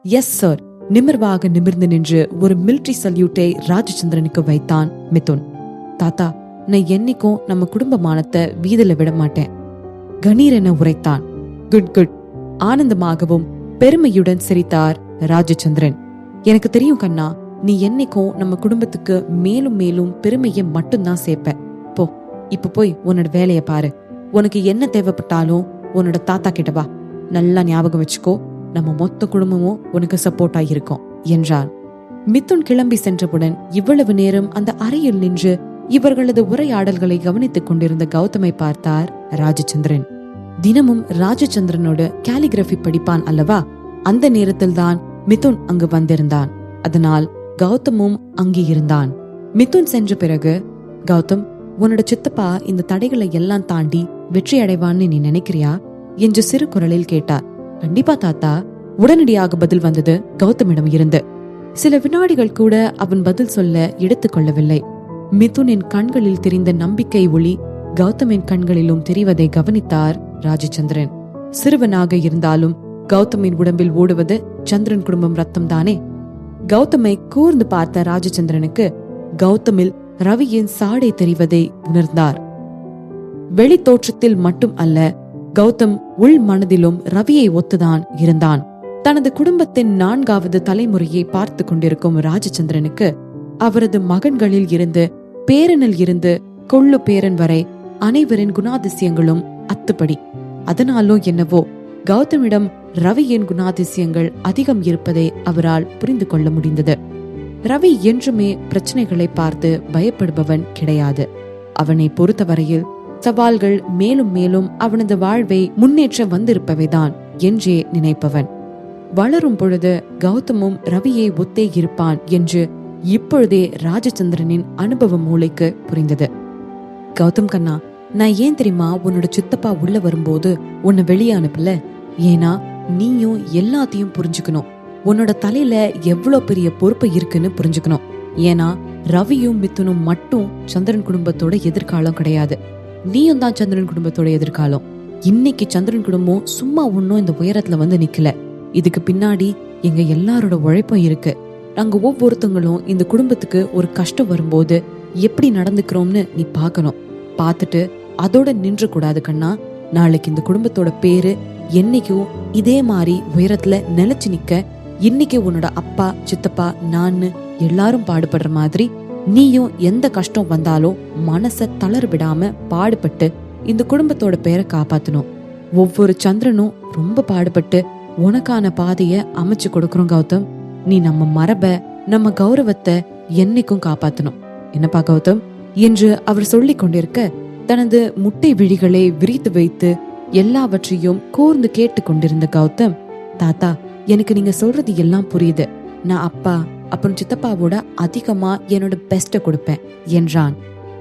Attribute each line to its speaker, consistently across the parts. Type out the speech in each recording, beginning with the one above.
Speaker 1: Yes sir. நிமிர்வாக நிமிர்ந்து நின்று ஒரு மிலிட்டரி சல்யூட்டை ராஜச்சந்திரனுக்கு வைத்தான் மிதுன். தாத்தா, நான் என்னைக்கும் நம்ம குடும்ப மானத்தை வீதில விட மாட்டேன், கணீர் என உரைத்தான். Good good. ஆனந்தமாகவும் பெருமையுடன் சிரித்தார் ராஜச்சந்திரன். எனக்கு தெரியும் கண்ணா, நீ என்னைக்கும் நம்ம குடும்பத்துக்கு மேலும் மேலும் பெருமையை மட்டும்தான் சேர்ப்ப. போ, இப்ப போய் உன்னோட வேலைய பாரு. உனக்கு என்ன தேவைப்பட்டாலும் உன்னோட தாத்தா கிட்ட வா. நல்லா ஞாபகம் வச்சுக்கோ, நம்ம மொத்த குடும்பமும் உனக்கு சப்போர்ட்டா இருக்கும் என்றார். மிதுன் கிளம்பி சென்றவுடன் இவ்வளவு நேரம் அந்த அறையில் நின்று இவர்களது உரையாடல்களை கவனித்துக் கொண்டிருந்த கௌதமை பார்த்தார் ராஜச்சந்திரன். தினமும் ராஜச்சந்திரனோட காலிகிராஃபி படிப்பான் அல்லவா, அந்த நேரத்தில் தான் மிதுன் அங்கு வந்திருந்தான். அதனால் கௌதமும் அங்கே இருந்தான். மிதுன் சென்ற பிறகு, கௌதம், உன்னோட சித்தப்பா இந்த தடைகளை எல்லாம் தாண்டி வெற்றி அடைவான்னு நீ நினைக்கிறியா என்று சிறு குரலில் கேட்டார். கண்டிப்பா தாத்தா, உடனடியாக பதில் வந்தது கௌதமிடம் இருந்து. சில வினாடிகள் கூட அவன் பதில் சொல்ல எடுத்துக்கொள்ளவில்லை. மிதுனின் கண்களில் தெரிந்த நம்பிக்கை ஒளி கௌதமின் கண்களிலும் தெரிவதை கவனித்தார் ராஜச்சந்திரன். சிறுவனாக இருந்தாலும் கௌதமின் உடம்பில் ஓடுவது சந்திரன் குடும்பம் ரத்தம் தானே. கௌதமை கூர்ந்து பார்த்த ராஜச்சந்திரனுக்கு கௌதமில் ரவியின் சாடை தெரிவதை உணர்ந்தார். வெளி தோற்றத்தில் மட்டும் அல்ல, கௌதம் உள் மனதிலும் ரவியை ஒத்துதான் இருந்தான். தனது குடும்பத்தின் 4வது தலைமுறையை பார்த்து கொண்டிருக்கும் ராஜச்சந்திரனுக்கு அவரது மகன்களில் இருந்து, பேரனில் இருந்து கொள்ளு பேரன் வரை அனைவரின் குணாதிசயங்களும் அத்துப்படி. அதனாலோ என்னவோ கௌதமிடம் ரவியின் குணாதிசயங்கள் அதிகம் இருப்பதை அவரால் புரிந்து கொள்ள முடிந்தது. ரவி என்றுமே பிரச்சனைகளை பார்த்து பயப்படுபவன் கிடையாது. அவனை பொறுத்தவரையில் சவால்கள் மேலும் மேலும் அவனது வாழ்வை முன்னேற்ற வந்திருப்பவைதான் என்றே நினைப்பவன். வளரும் பொழுது கௌதமும் ரவியை ஒத்தே இருப்பான் என்று இப்பொழுதே ராஜச்சந்திரனின் அனுபவ மூளைக்கு புரிந்தது. கௌதம் கண்ணா, நான் ஏன் தெரியுமா உன்னோட சித்தப்பா உள்ள வரும்போது உன்னை வெளியே அனுப்பல? ஏன்னா நீயும் எல்லாத்தையும் புரிஞ்சுக்கணும். உன்னோட தலையில எவ்வளவு பெரிய பொறுப்பு இருக்குன்னு புரிஞ்சுக்கணும். ஏன்னா ரவியும் மிதுனும் மட்டும் சந்திரன் குடும்பத்தோட எதிர்காலம் கிடையாது, நீயும் தான் சந்திரன் குடும்பத்தோட எதிர்காலம். இன்னைக்கு சந்திரன் குடும்பம் சும்மா ஒன்னும் இந்த உயரத்துல வந்து நிக்கல. இதுக்கு பின்னாடி எங்க எல்லாரோட உழைப்பும் இருக்கு. நாங்க ஒவ்வொருத்தங்களும் இந்த குடும்பத்துக்கு ஒரு கஷ்டம் வரும்போது எப்படி நடந்துக்கிறோம்னு நீ பாக்கணும். பார்த்துட்டு அதோட நின்று கூடாது கண்ணா. நாளைக்கு இந்த குடும்பத்தோட பேரு என்னைக்கும் இதே மாதிரி உயரத்துல நிலைச்சு நிக்க, இன்னைக்கு உன்னோட அப்பா, சித்தப்பா, நான் எல்லாரும் பாடுபடுற மாதிரி நீயும் எந்த கஷ்டம் வந்தாலும் மனச தளர விடாம பாடுபட்டு இந்த குடும்பத்தோட பேரை காப்பாத்தணும். ஒவ்வொரு சந்திரனும் ரொம்ப பாடுபட்டு உனக்கான பாதைய அமைச்சு கொடுக்கறோம் கௌதம். நீ நம்ம மரப, நம்ம கௌரவத்தை என்னைக்கும் காப்பாத்தணும். என்னப்பா கௌதம் என்று அவர் சொல்லிக் கொண்டிருக்க, தனது முட்டை விழிகளை விரித்து வைத்து எல்லாவற்றையும் கூர்ந்து கேட்டு கொண்டிருந்த கௌதம், தாத்தா, எனக்கு நீங்க சொல்றது எல்லாம் புரியுது. நான் அப்பா அப்புறம் சித்தப்பாவோட அதிகமா என்னோட பெஸ்ட கொடுப்பேன் என்றான்.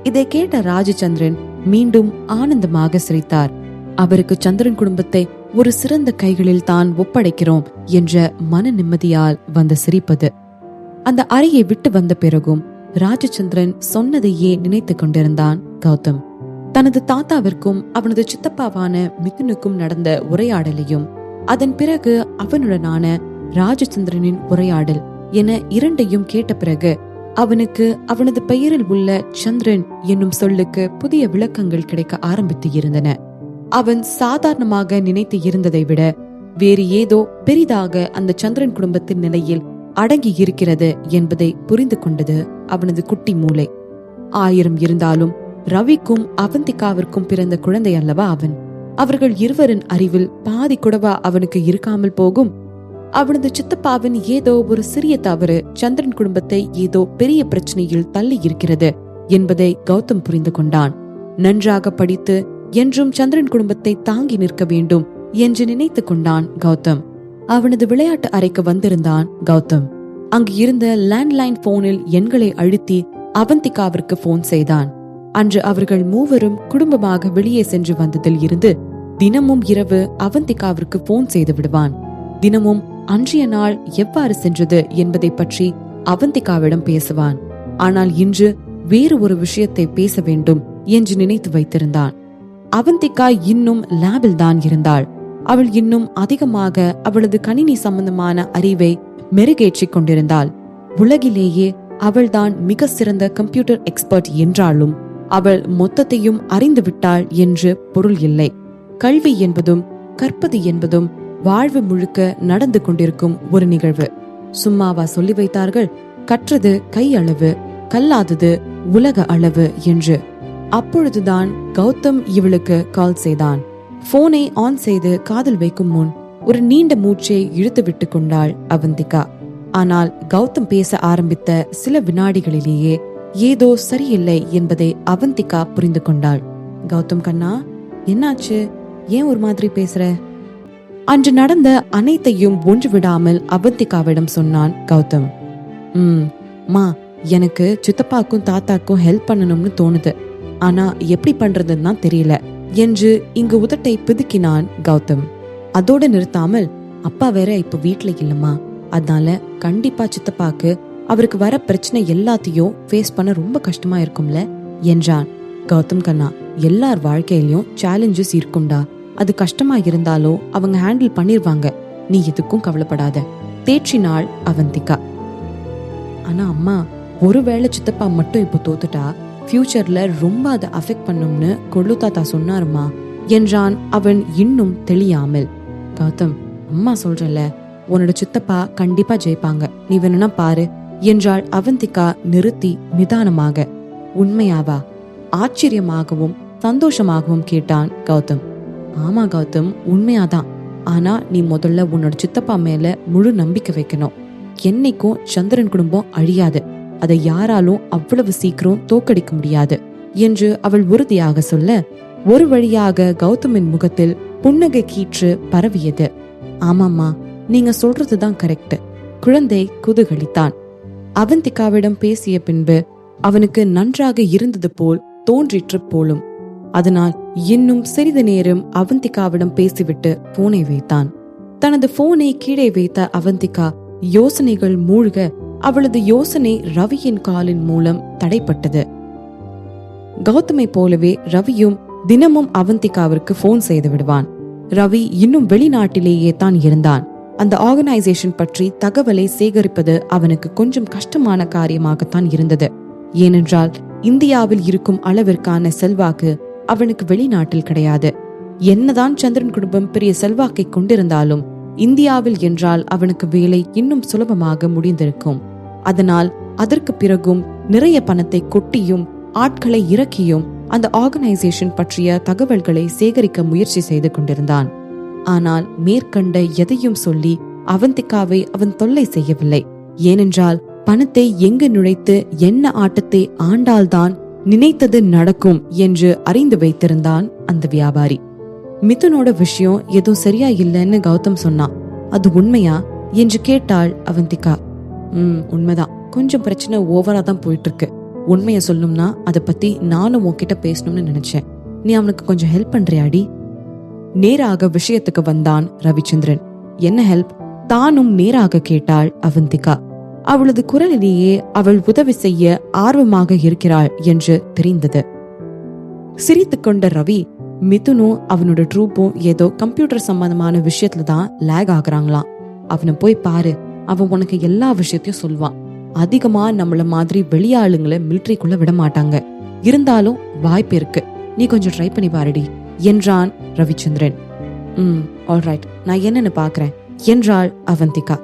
Speaker 1: இதை கேட்ட ராஜச்சந்திரன் மீண்டும் ஆனந்தமாக சிரித்தார். அவருக்கு சந்திரன் குடும்பத்தை ஒரு சிறந்த கைகளில் தான் ஒப்படைக்கிறோம் என்ற மன நிம்மதியால் வந்த சிரிப்பது. அந்த அறையை விட்டு வந்த பிறகும் ராஜச்சந்திரன் சொன்னதையே நினைத்து கொண்டிருந்தான் கௌதம். தனது தாத்தாவிற்கும் அவனது சித்தப்பாவான மிதுனுக்கும் நடந்த உரையாடலையும், அதன் பிறகு அவனுடனான ராஜச்சந்திரனின் உரையாடல் என இரண்டையும் கேட்ட பிறகு அவனுக்கு அவனது பெயரில் உள்ள சந்திரன் என்னும் சொல்லுக்கு புதிய விளக்கங்கள் கிடைக்க ஆரம்பித்து இருந்தன. அவன் சாதாரணமாக நினைத்து இருந்ததை விட வேறு ஏதோ பெரிதாக அந்த சந்திரன் குடும்பத்தின் நிலையில் அடங்கி இருக்கிறது என்பதை புரிந்து கொண்டது அவனது குட்டி மூளை. 1000 இருந்தாலும் ரவிக்கும் அவந்திகாவிற்கும் பிறந்த குழந்தை அல்லவா அவன். அவர்கள் இருவரின் அறிவில் பாதி கூடவா அவனுக்கு இருக்காமல் போகும்? அவனது சித்தப்பாவின் ஏதோ ஒரு சிறிய தவறு சந்திரன் குடும்பத்தை ஏதோ பெரிய பிரச்சனையில் தள்ளி இருக்கிறது என்பதை கௌதம் புரிந்து கொண்டான். நன்றாக படித்து என்றும் சந்திரன் குடும்பத்தை தாங்கி நிற்க வேண்டும் என்று நினைத்து கொண்டான் கௌதம். அவனது விளையாட்டு அறைக்கு வந்திருந்தான் கௌதம். அங்கு இருந்த லேண்ட்லைன் போனில் எண்களை அழுத்தி அவந்திகாவிற்கு போன் செய்தான். அன்று அவர்கள் மூவரும் குடும்பமாக வெளியே சென்று வந்ததில் இருந்து தினமும் இரவு அவந்திகாவிற்கு போன் செய்து விடுவான். தினமும் அன்றைய நாள் எவ்வாறு சென்றது என்பதை பற்றி அவந்திகாவிடம் பேசுவான். ஆனால் இன்று வேறு ஒரு விஷயத்தை பேச வேண்டும் என்று நினைத்து வைத்திருந்தான். அவந்திகா இன்னும் லேபில் தான் இருந்தாள். அவள் இன்னும் அதிகமாக அவளது கணினி சம்பந்தமான அறிவை மெருகேற்றிக் கொண்டிருந்தாள். உலகிலேயே அவள்தான் மிக சிறந்த கம்ப்யூட்டர் எக்ஸ்பர்ட் என்றாலும் அவள் மொத்தத்தையும் அறிந்து விட்டாள் என்று பொருள் இல்லை. கல்வி என்பதும் கற்பது என்பதும் வாழ்வு முழுக்க நடந்து கொண்டிருக்கும் ஒரு நிகழ்வு. சும்மாவா சொல்லி வைத்தார்கள், கற்றது கை அளவு, கல்லாதது உலக அளவு என்று. அப்பொழுதுதான் கௌதம் இவளுக்கு கால் செய்தான். போனை ஆன் செய்து காதில் வைக்கும் முன் ஒரு நீண்ட மூச்சை இழுத்து விட்டு கொண்டாள் அவந்திகா. ஆனால் கௌதம் பேச ஆரம்பித்த சில வினாடிகளிலேயே ஏதோ சரியில்லை என்பதை அவந்திகா புரிந்து கொண்டாள். கௌதம் கண்ணா, என்னாச்சு? ஏன் ஒரு மாதிரி பேசுற? அன்று நடந்த அனைத்தையும் ஒன்று விடாமல் அவந்திகாவிடம் சொன்னான் கௌதம். மா, எனக்கு சித்தப்பாக்கும் தாத்தாக்கும் ஹெல்ப் பண்ணணும்னு தோணுது. ஆனா எப்படி பண்றதுன்னு தான் தெரியல என்று இங்கு உதட்டை பிதுக்கினான் கௌதம். அதோடு நிறுத்தாமல், அப்பா வேற இப்ப வீட்டுல இல்லம்மா, அதனால கண்டிப்பா சித்தப்பாக்கு அவருக்கு வர பிரச்சனை எல்லாத்தையும் ஃபேஸ் பண்ண ரொம்ப கஷ்டமா இருக்கும்ல என்றான். கௌதம் கண்ணா, எல்லார் வாழ்க்கையிலயும் சேலஞ்சஸ் இருக்கும்டா. அது கஷ்டமா இருந்தாலோ அவங்க ஹேண்டில் பண்ணிருவாங்க. நீ எதுக்கும் கவலைப்படாத, தேற்றினாள் அவந்திகா. ஆனா அம்மா, ஒருவேளை சித்தப்பா மட்டும் இப்போ தோத்துட்டா ஃபியூச்சர்ல ரொம்ப அதை அஃபெக்ட் பண்ணும்னு கொள்ளு தாத்தா சொன்னாருமா என்றான் அவன் இன்னும் தெளியாமல். கௌதம், அம்மா சொல்றல, உன்னோட சித்தப்பா கண்டிப்பா ஜெயிப்பாங்க, நீ வேணும்னா பாரு என்றாள் அவந்திகா நிறுத்தி நிதானமாக. உண்மையாவா? ஆச்சரியமாகவும் சந்தோஷமாகவும் கேட்டான் கௌதம். ஆமா கௌதம், உண்மையாதான். ஆனா நீ முதல்ல உன்னோட சித்தப்பா மேல முழு நம்பிக்கை வைக்கணும். என்னைக்கும் சந்திரன் குடும்பம் அழியாது, அதை யாராலும் அவ்வளவு சீக்கிரம் தோக்கடிக்க முடியாது என்று அவள் உறுதியாக சொல்ல, ஒரு வழியாக கௌதமின் முகத்தில் புன்னகை கீற்று பரவியது. ஆமாம்மா, நீங்க சொல்றதுதான் கரெக்ட். குழந்தை குதூகலித்தான். அவந்திகாவிடம் பேசிய பின்பு அவனுக்கு நன்றாக இருந்தது போல் தோன்றிற்று போலும். அதனால் இன்னும் சிறிது நேரம் அவந்திகாவிடம் பேசிவிட்டு போனை வைத்தான். தனது போனை கீழே வைத்த அவந்திகா யோசனைகள் மூழ்க அவளது யோசனை ரவியின் காலின் மூலம் தடைப்பட்டது. கௌதமை போலவே ரவியும் தினமும் அவந்திகாவிற்கு போன் செய்து விடுவான். ரவி இன்னும் வெளிநாட்டிலேயே தான் இருந்தான். அந்த ஆர்கனைசேஷன் பற்றி தகவலை சேகரிப்பது அவனுக்கு கொஞ்சம் கஷ்டமான காரியமாகத்தான் இருந்தது. ஏனென்றால் இந்தியாவில் இருக்கும் அளவிற்கான செல்வாக்கு அவனுக்கு வெளிநாட்டில் கிடையாது. என்னதான் சந்திரன் குடும்பம் பெரிய செல்வாக்கை கொண்டிருந்தாலும் இந்தியாவில் என்றால் அவனுக்கு வேலை இன்னும் சுலபமாக முடிந்திருக்கும். அதனால் அதற்கு பிறகும் நிறைய பணத்தை கொட்டியும் ஆட்களை இறக்கியும் அந்த ஆர்கனைசேஷன் பற்றிய தகவல்களை சேகரிக்க முயற்சி செய்து கொண்டிருந்தான். ஆனால் மேற்கண்ட எதையும் சொல்லி அவந்திகாவை அவன் தொல்லை செய்யவில்லை. ஏனென்றால் பணத்தை எங்கு நுழைத்து என்ன ஆட்டத்தை ஆண்டால்தான் நினைத்தது நடக்கும் என்று அறிந்து வைத்திருந்தான் அந்த வியாபாரி. மிதுனோட விஷயம் ஏதோ சரியா இல்லைன்னு கௌதம் சொன்னான். அது உண்மையா என்று கேட்டாள் அவந்திகா. உண்மைதான், கொஞ்சம் பிரச்சனை ஓவரா தான் போயிட்டு இருக்கு. உண்மைய சொல்லணும்னா அதை பத்தி நானும் உன்கிட்ட பேசணும்னு நினைச்சேன். நீ அவனுக்கு கொஞ்சம் ஹெல்ப் பண்றியாடி? நேராக விஷயத்துக்கு வந்தான் ரவிச்சந்திரன். என்ன ஹெல்ப்? தானும் நேராக கேட்டாள் அவந்திகா. அவளது குரலிலேயே அவள் உதவி செய்ய ஆர்வமாக இருக்கிறாள் என்று தெரிந்தது. சிரித்துக் கொண்ட ரவி, மிதுனும் அவனோட ட்ரூப்பும் ஏதோ கம்ப்யூட்டர் சம்பந்தமான விஷயத்துல தான் லேக் ஆகுறாங்களாம். அவனை போய் பாரு, அவன் உனக்கு எல்லா விஷயத்தையும் சொல்வான். அதிகமா நம்மள மாதிரி வெளியாளுங்களை மிலிட்டரிக்குள்ள விட மாட்டாங்க. இருந்தாலும் வாய்ப்பு இருக்கு, நீ கொஞ்சம் ட்ரை பண்ணி பாருடி என்றான் ரவிச்சந்திரன். ஆல்ரைட், நான் என்னன்னு பாக்குறேன் என்றாள் அவந்திகா.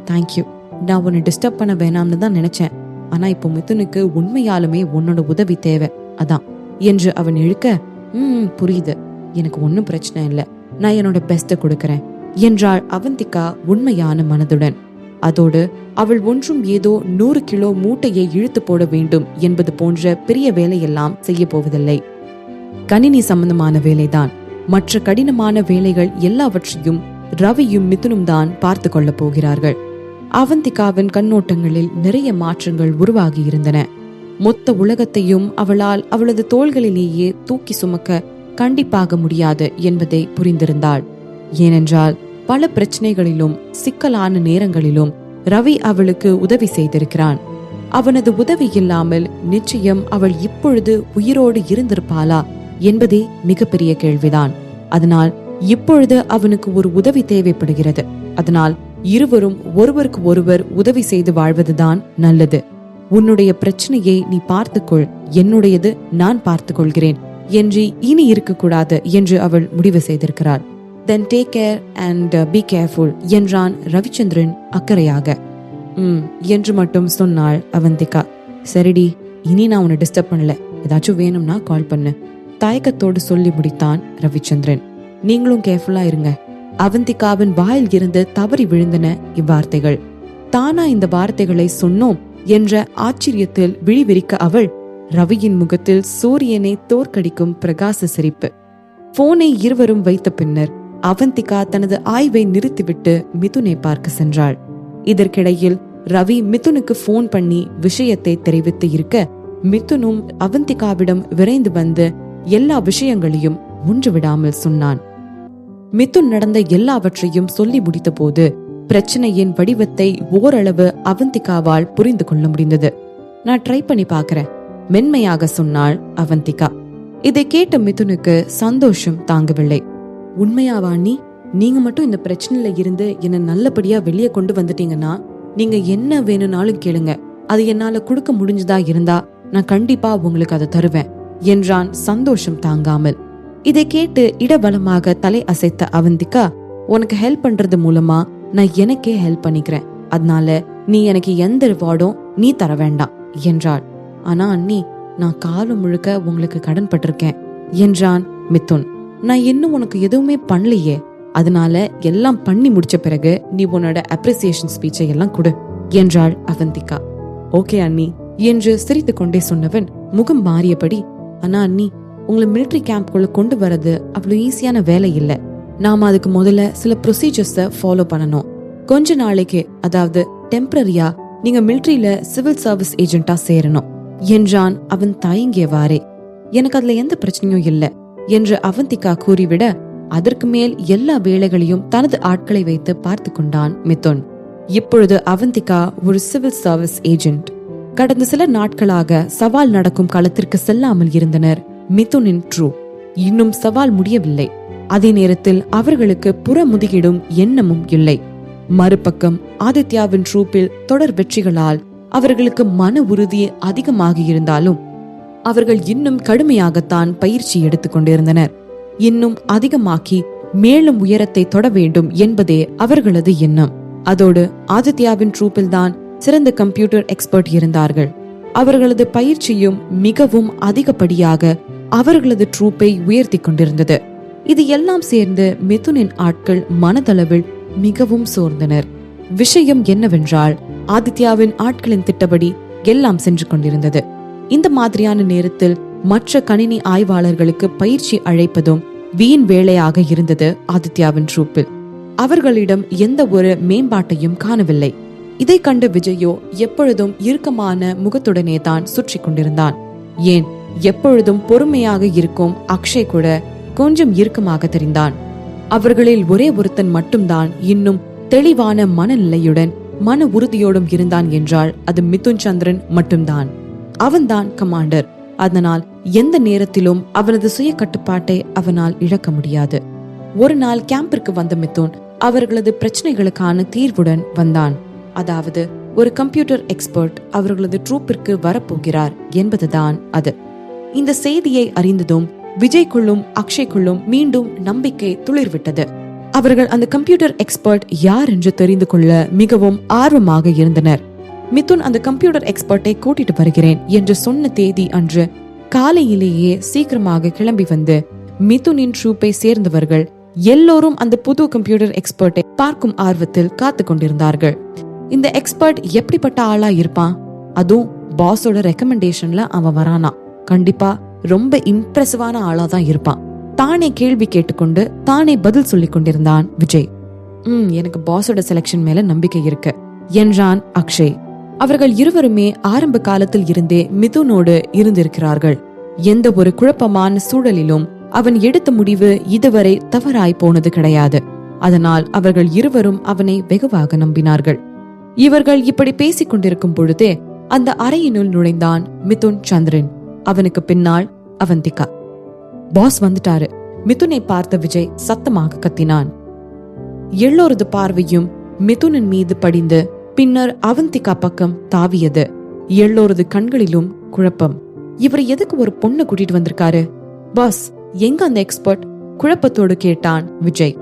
Speaker 1: தேங்க்யூ, நான் உன்னை டிஸ்டர்ப் பண்ண வேணாம்னு தான் நினைச்சேன். ஆனா இப்போ மிதுனுக்கு உண்மையாலுமே உன்னோட உதவி தேவை, அதான் என்று அவன் இழுக்க, புரியுது, எனக்கு ஒன்னும் பிரச்சனை இல்லை, நான் என்னோட பெஸ்ட கொடுக்கறேன் என்றாள் அவந்திகா உண்மையான மனதுடன். அதோடு அவள் ஒன்றும் ஏதோ 100 கிலோ மூட்டையை இழுத்து போட வேண்டும் என்பது போன்ற பெரிய வேலையெல்லாம் செய்ய போவதில்லை. கணினி சம்பந்தமான வேலைதான். மற்ற கடினமான வேலைகள் எல்லாவற்றையும் ரவியும் மிதுனும் தான் பார்த்து கொள்ள போகிறார்கள். அவந்திகாவின் கண்ணோட்டங்களில் நிறைய மாற்றங்கள் உருவாகி இருந்தன. மொத்த உலகத்தையும் அவளால் அவளது தோள்களிலேயே தூக்கி சுமக்க கண்டிப்பாக முடியாது என்பதை புரிந்திருந்தாள். ஏனென்றால் பல பிரச்சனைகளிலும் சிக்கலான நேரங்களிலும் ரவி அவளுக்கு உதவி செய்திருக்கிறான். அவனது உதவி இல்லாமல் நிச்சயம் அவள் இப்பொழுது உயிரோடு இருந்திருப்பாளா என்பதே மிகப்பெரிய கேள்விதான். அதனால் இப்பொழுது அவனுக்கு ஒரு உதவி தேவைப்படுகிறது. அதனால் இருவரும் ஒருவருக்கு ஒருவர் உதவி செய்து வாழ்வதுதான் நல்லது. உன்னுடைய பிரச்சனையை நீ பார்த்துக்கொள், என்னுடையது நான் பார்த்துக் கொள்கிறேன் என்று இனி இருக்கக்கூடாது என்று அவள் முடிவு செய்திருக்கிறாள். Then take care and be careful என்றான் ரவிச்சந்திரன் அக்கறையாக. என்று மட்டும் சொன்னாள் அவந்திகா. சரிடி, இனி நான் உன்னை டிஸ்டர்ப் பண்ணல, ஏதாச்சும் வேணும்னா கால் பண்ணு, தயக்கத்தோடு சொல்லி முடித்தான் ரவிச்சந்திரன். நீங்களும் கேர்ஃபுல்லா இருங்க. அவந்திகாவின் வாயில் இருந்து தவறி விழுந்தன இவ்வார்த்தைகள். தானா இந்த வார்த்தைகளை சொன்னோம் என்ற ஆச்சரியத்தில் விழிவிரிக்க அவள் ரவியின் முகத்தில் சூரியனை தோற்கடிக்கும் பிரகாச சிரிப்பு. போனை இருவரும் வைத்த பின்னர் அவந்திகா தனது ஆய்வை நிறுத்திவிட்டு மிதுனை பார்க்க சென்றாள். இதற்கிடையில் ரவி மிதுனுக்கு போன் பண்ணி விஷயத்தை தெரிவித்து இருக்க, மிதுனும் அவந்திகாவிடம் விரைந்து வந்து எல்லா விஷயங்களையும் ஒன்று விடாமல் சொன்னான். மிதுன் நடந்த எல்லாவற்றையும் சொல்லி முடித்த போது பிரச்சனையின் வடிவத்தை ஓரளவு அவந்திகாவால் புரிந்து கொள்ள முடிந்தது. நான் ட்ரை பண்ணி பாக்குறேன், மென்மையாக சொன்னாள் அவந்திகா. இதை கேட்ட மிதுனுக்கு சந்தோஷம் தாங்கவில்லை. உண்மையாவா அண்ணி? நீங்க மட்டும் இந்த பிரச்சனையில இருந்து என்ன நல்லபடியா வெளியே கொண்டு வந்துட்டீங்கன்னா நீங்க என்ன வேணும்னாலும் கேளுங்க, அது என்னால கொடுக்க முடிஞ்சதா இருந்தா நான் கண்டிப்பா உங்களுக்கு அதை தருவேன் என்றான் சந்தோஷம் தாங்காமல். இதை கேட்டு இடபலமாக தலை அசைத்த அவந்திகா, உனக்கு ஹெல்ப் பண்றது மூலமா நான் எனக்கே ஹெல்ப் பண்ணிக்கிறேன், அதனால நீ எனக்கு எந்த ரிவார்டும் நீ தர வேண்டாம் என்றாள். ஆனா அண்ணி, நான் காலம் முழுக்க உங்களுக்கு கடன் பட்டிருக்கேன் என்றான் மிதுன். நான் இன்னும் உனக்கு எதுவுமே பண்ணலையே, அதனால எல்லாம் பண்ணி முடிச்ச பிறகு நீ உன்னோட அப்ரிசியேஷன் ஸ்பீச்சை எல்லாம் கொடு என்றாள் அவந்திகா. ஓகே அண்ணி என்று சிரித்து கொண்டே சொன்னவன் முகம் மாறியபடி, ஆனா அண்ணி, உங்களை மிலிட்டரி கேம்ப்குள்ள கொண்டு வரது அவ்வளவு ஈஸியான வேலை இல்ல. நாம அதுக்கு முதல்ல சில ப்ரொசீஜர்ஸ ஃபாலோ பண்ணணும். கொஞ்ச நாளைக்கு, அதாவது டெம்பரரியா நீங்க மிலிட்டரியில சிவில் சர்வீஸ் ஏஜென்ட்டா சேரணும் என்றான் அவன் தயங்கியவாறே. எனக்கு அதுல எந்த பிரச்சனையும் இல்ல என்று அவந்திகா கூறிவிட, அதற்கு மேல் எல்லா வேலைகளையும் தனது ஆட்களை வைத்து பார்த்து கொண்டான் மிதுன். இப்பொழுது அவந்திகா ஒரு சிவில் சர்வீஸ் ஏஜென்ட். கடந்த சில நாட்களாக சவால் நடக்கும் களத்திற்கு செல்லாமல் இருந்தனர் மிதுனின் ட்ரூ. இன்னும் சவால் முடியவில்லை. அதே நேரத்தில் அவர்களுக்கு புறமுதுகிடும் எண்ணமும் இல்லை. மறுபக்கம் ஆதித்யாவின் ட்ரூப்பில் தொடர் வெற்றிகளால் அவர்களுக்கு மன உறுதி அதிகமாக இருந்தாலும் அவர்கள் இன்னும் கடுமையாகத்தான் பயிற்சி எடுத்துக் கொண்டிருந்தனர். இன்னும் அதிகமாக்கி மேலும் உயரத்தை தொட வேண்டும் என்பதே அவர்களது எண்ணம். அதோடு ஆதித்யாவின் ட்ரூப்பில் தான் சிறந்த கம்ப்யூட்டர் எக்ஸ்பர்ட் இருந்தார்கள். அவர்களது பயிற்சியும் மிகவும் அதிகப்படியாக அவர்களது ட்ரூப்பை உயர்த்தி கொண்டிருந்தது. இது எல்லாம் சேர்ந்து மிதுனின் ஆட்கள் மனதளவில் மிகவும் சோர்ந்தனர். விஷயம் என்னவென்றால், ஆதித்யாவின் ஆட்களின் திட்டப்படி எல்லாம் சென்று கொண்டிருந்தது. இந்த மாதிரியான நேரத்தில் மற்ற கணினி ஆய்வாளர்களுக்கு பயிற்சி அழைப்பதும் வீண் வேலையாக இருந்தது ஆதித்யாவின் ட்ரூப்பில். அவர்களிடம் எந்த ஒரு மேம்பாட்டையும் காணவில்லை. இதை கண்டு விஜயோ எப்பொழுதும் இறுக்கமான முகத்துடனே தான் சுற்றி கொண்டிருந்தான். ஏன், எப்பொழுதும் பொறுமையாக இருக்கும் அக்ஷய் கூட கொஞ்சம் இறுக்கமாக தெரிந்தான். அவர்களில் ஒரே ஒருத்தன் மட்டும்தான் இன்னும் தெளிவான மனநிலையுடன் மன உறுதியோடும் இருந்தான் என்றால் அது மிதுன் சந்திரன் மட்டும்தான். அவன்தான் கமாண்டர். அதனால் எந்த நேரத்திலும் அவனது சுய கட்டுப்பாட்டை அவனால் இழக்க முடியாது. ஒரு நாள் கேம்பிற்கு வந்த மிதுன் அவர்களது பிரச்சனைகளுக்கான தீர்வுடன் வந்தான். அதாவது ஒரு கம்ப்யூட்டர் எக்ஸ்பர்ட் அவர்களது ட்ரூப்பிற்கு வரப்போகிறார் என்பதுதான் அது. இந்த செய்தியை அறிந்ததும் விஜய்க்குள்ளும் அக்ஷய்க்குள்ளும் மீண்டும் நம்பிக்கை துளிர்விட்டது. அவர்கள் அந்த கம்ப்யூட்டர் எக்ஸ்பர்ட் யார் என்று தெரிந்து கொள்ள மிகவும் ஆர்வமாக இருந்தனர். மிதுன் அந்த கம்ப்யூட்டர் எக்ஸ்பர்ட்டை கூட்டிட்டு வருகிறேன் என்று சொன்ன தேதி அன்று காலையிலேயே சீக்கிரமாக கிளம்பி வந்து மிதுனின் ட்ரூப்பை சேர்ந்தவர்கள் எல்லோரும் அந்த புது கம்ப்யூட்டர் எக்ஸ்பர்ட்டை பார்க்கும் ஆர்வத்தில் காத்து கொண்டிருந்தார்கள். இந்த எக்ஸ்பர்ட் எப்படிப்பட்ட ஆளா இருப்பான்? அதுவும் பாஸோட ரெக்கமெண்டேஷன்ல அவன் வரானா, கண்டிப்பா ரொம்ப இம்ப்ரெசிவான ஆளா தான் இருப்பான். தானே கேள்வி கேட்டுக்கொண்டு தானே பதில் சொல்லிக் கொண்டிருந்தான் விஜய். எனக்கு பாஸோட செலக்ஷன் மேல நம்பிக்கை இருக்கு என்றான் அக்ஷய். அவர்கள் இருவருமே ஆரம்ப காலத்தில் இருந்தே மிதுனோடு இருந்திருக்கிறார்கள். எந்த ஒரு குழப்பமான சூழலிலும் அவன் எடுத்த முடிவு இதுவரை தவறாய் போனது கிடையாது. அதனால் அவர்கள் இருவரும் அவனை வெகுவாக நம்பினார்கள். இவர்கள் இப்படி பேசிக் கொண்டிருக்கும் பொழுதே அந்த அறையினுள் நுழைந்தான் மிதுன் சந்திரன். அவனுக்கு பின்னால் அவந்திகா. பாஸ் வந்துட்டாரு, மிதுனை பார்த்த விஜய் சத்தமாக கத்தினான். எல்லோரது பார்வையும் மிதுனின் மீது படிந்து பின்னர் அவந்திகா பக்கம் தாவியது. எல்லோரது கண்களிலும் குழப்பம். இவர் எதுக்கு ஒரு பொண்ணை கூட்டிட்டு வந்திருக்காரு? பாஸ், எங்க அந்த எக்ஸ்பர்ட்? குழப்பத்தோடு கேட்டான் விஜய்.